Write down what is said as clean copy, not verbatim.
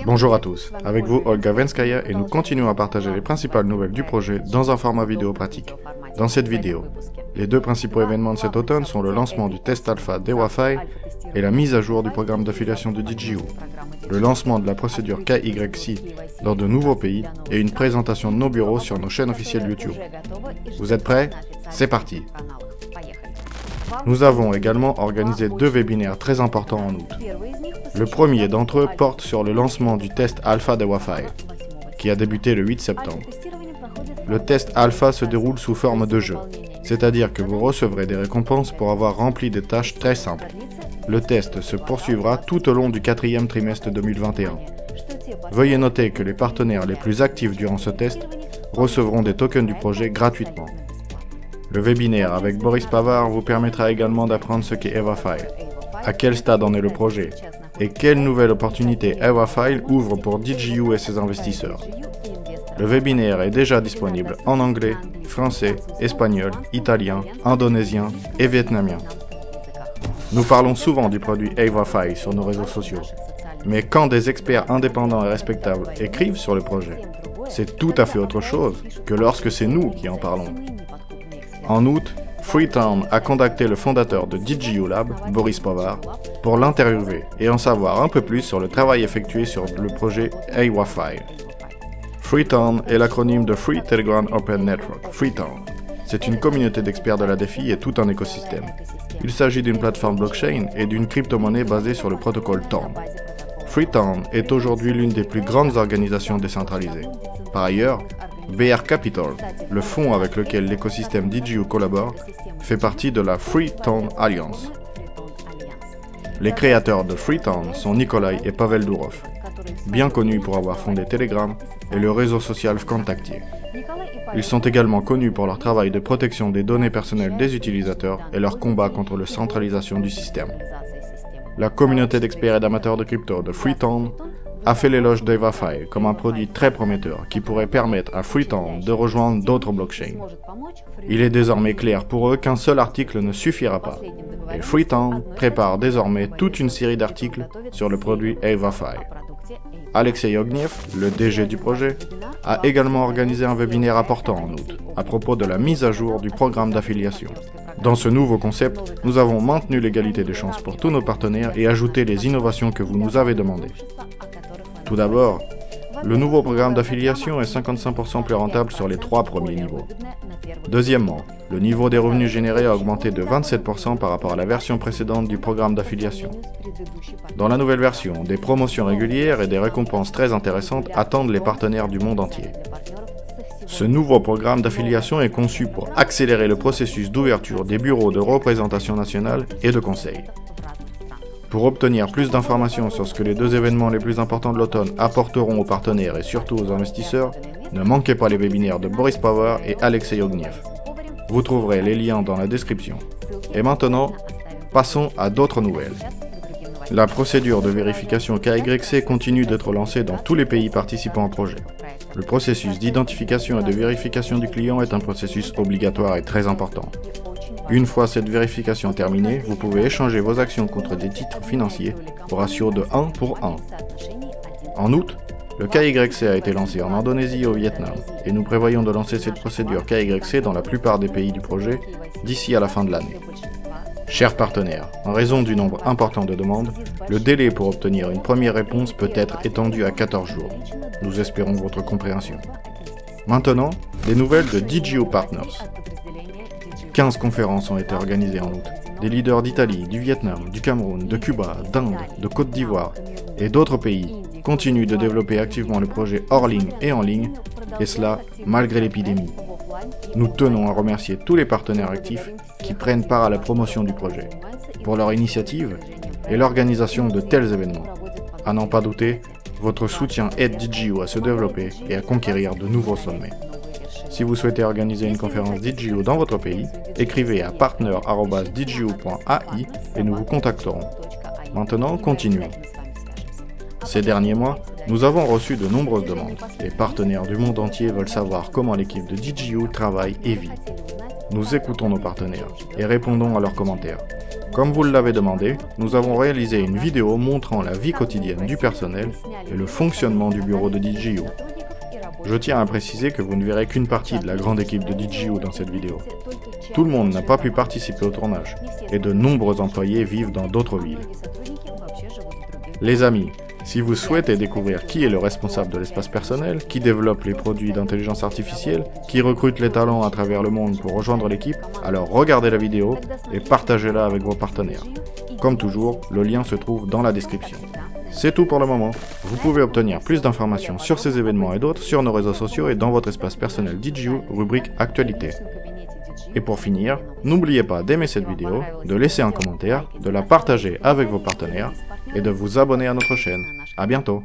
Bonjour à tous, avec vous Olga Venskaya et nous continuons à partager les principales nouvelles du projet dans un format vidéo pratique. Dans cette vidéo, les deux principaux événements de cet automne sont le lancement du test alpha d'Ewafile et la mise à jour du programme d'affiliation de DJU, le lancement de la procédure KYC dans de nouveaux pays et une présentation de nos bureaux sur nos chaînes officielles YouTube. Vous êtes prêts? C'est parti! Nous avons également organisé deux webinaires très importants en août. Le premier d'entre eux porte sur le lancement du test alpha d'Ewafile, qui a débuté le 8 septembre. Le test alpha se déroule sous forme de jeu, c'est-à-dire que vous recevrez des récompenses pour avoir rempli des tâches très simples. Le test se poursuivra tout au long du 4e trimestre 2021. Veuillez noter que les partenaires les plus actifs durant ce test recevront des tokens du projet gratuitement. Le webinaire avec Boris Pavard vous permettra également d'apprendre ce qu'est Ewafile, à quel stade en est le projet, et quelles nouvelles opportunités Ewafile ouvre pour DJU et ses investisseurs. Le webinaire est déjà disponible en anglais, français, espagnol, italien, indonésien et vietnamien. Nous parlons souvent du produit Ewafile sur nos réseaux sociaux, mais quand des experts indépendants et respectables écrivent sur le projet, c'est tout à fait autre chose que lorsque c'est nous qui en parlons. En août, Freetown a contacté le fondateur de DJU Lab, Boris Pavard, pour l'interviewer et en savoir un peu plus sur le travail effectué sur le projet Ewafile. Freetown est l'acronyme de Free Telegram Open Network, Freetown. C'est une communauté d'experts de la DeFi et tout un écosystème. Il s'agit d'une plateforme blockchain et d'une crypto-monnaie basée sur le protocole Tor. Freetown est aujourd'hui l'une des plus grandes organisations décentralisées. Par ailleurs, BR Capital, le fonds avec lequel l'écosystème DJU collabore, fait partie de la Freetown Alliance. Les créateurs de Freetown sont Nikolai et Pavel Durov, bien connus pour avoir fondé Telegram et le réseau social Vkontakte. Ils sont également connus pour leur travail de protection des données personnelles des utilisateurs et leur combat contre la centralisation du système. La communauté d'experts et d'amateurs de crypto de Freetown a fait l'éloge d'Ewafile comme un produit très prometteur qui pourrait permettre à Freetown de rejoindre d'autres blockchains. Il est désormais clair pour eux qu'un seul article ne suffira pas, et Freetown prépare désormais toute une série d'articles sur le produit Ewafile. Alexei Ogniev, le DG du projet, a également organisé un webinaire important en août, à propos de la mise à jour du programme d'affiliation. Dans ce nouveau concept, nous avons maintenu l'égalité des chances pour tous nos partenaires et ajouté les innovations que vous nous avez demandées. Tout d'abord, le nouveau programme d'affiliation est 55% plus rentable sur les 3 premiers niveaux. Deuxièmement, le niveau des revenus générés a augmenté de 27% par rapport à la version précédente du programme d'affiliation. Dans la nouvelle version, des promotions régulières et des récompenses très intéressantes attendent les partenaires du monde entier. Ce nouveau programme d'affiliation est conçu pour accélérer le processus d'ouverture des bureaux de représentation nationale et de conseil. Pour obtenir plus d'informations sur ce que les deux événements les plus importants de l'automne apporteront aux partenaires et surtout aux investisseurs, ne manquez pas les webinaires de Boris Pavard et Alexei Ogniev. Vous trouverez les liens dans la description. Et maintenant, passons à d'autres nouvelles. La procédure de vérification KYC continue d'être lancée dans tous les pays participant au projet. Le processus d'identification et de vérification du client est un processus obligatoire et très important. Une fois cette vérification terminée, vous pouvez échanger vos actions contre des titres financiers au ratio de 1 pour 1. En août, le KYC a été lancé en Indonésie et au Vietnam, et nous prévoyons de lancer cette procédure KYC dans la plupart des pays du projet d'ici à la fin de l'année. Chers partenaires, en raison du nombre important de demandes, le délai pour obtenir une première réponse peut être étendu à 14 jours. Nous espérons votre compréhension. Maintenant, des nouvelles de DJU Partners. 15 conférences ont été organisées en août. Des leaders d'Italie, du Vietnam, du Cameroun, de Cuba, d'Inde, de Côte d'Ivoire et d'autres pays continuent de développer activement le projet hors ligne et en ligne, et cela malgré l'épidémie. Nous tenons à remercier tous les partenaires actifs qui prennent part à la promotion du projet, pour leur initiative et l'organisation de tels événements. À n'en pas douter, votre soutien aide DJU à se développer et à conquérir de nouveaux sommets. Si vous souhaitez organiser une conférence DJU dans votre pays, écrivez à partner@dju.ai et nous vous contacterons. Maintenant, continuons. Ces derniers mois, nous avons reçu de nombreuses demandes. Les partenaires du monde entier veulent savoir comment l'équipe de DJU travaille et vit. nous écoutons nos partenaires et répondons à leurs commentaires. Comme vous l'avez demandé, nous avons réalisé une vidéo montrant la vie quotidienne du personnel et le fonctionnement du bureau de DigiU. Je tiens à préciser que vous ne verrez qu'une partie de la grande équipe de DigiU dans cette vidéo. Tout le monde n'a pas pu participer au tournage, et de nombreux employés vivent dans d'autres villes. Les amis, si vous souhaitez découvrir qui est le responsable de l'espace personnel, qui développe les produits d'intelligence artificielle, qui recrute les talents à travers le monde pour rejoindre l'équipe, alors regardez la vidéo et partagez-la avec vos partenaires. Comme toujours, le lien se trouve dans la description. C'est tout pour le moment. Vous pouvez obtenir plus d'informations sur ces événements et d'autres sur nos réseaux sociaux et dans votre espace personnel DigiU, rubrique Actualité. Et pour finir, n'oubliez pas d'aimer cette vidéo, de laisser un commentaire, de la partager avec vos partenaires et de vous abonner à notre chaîne. À bientôt!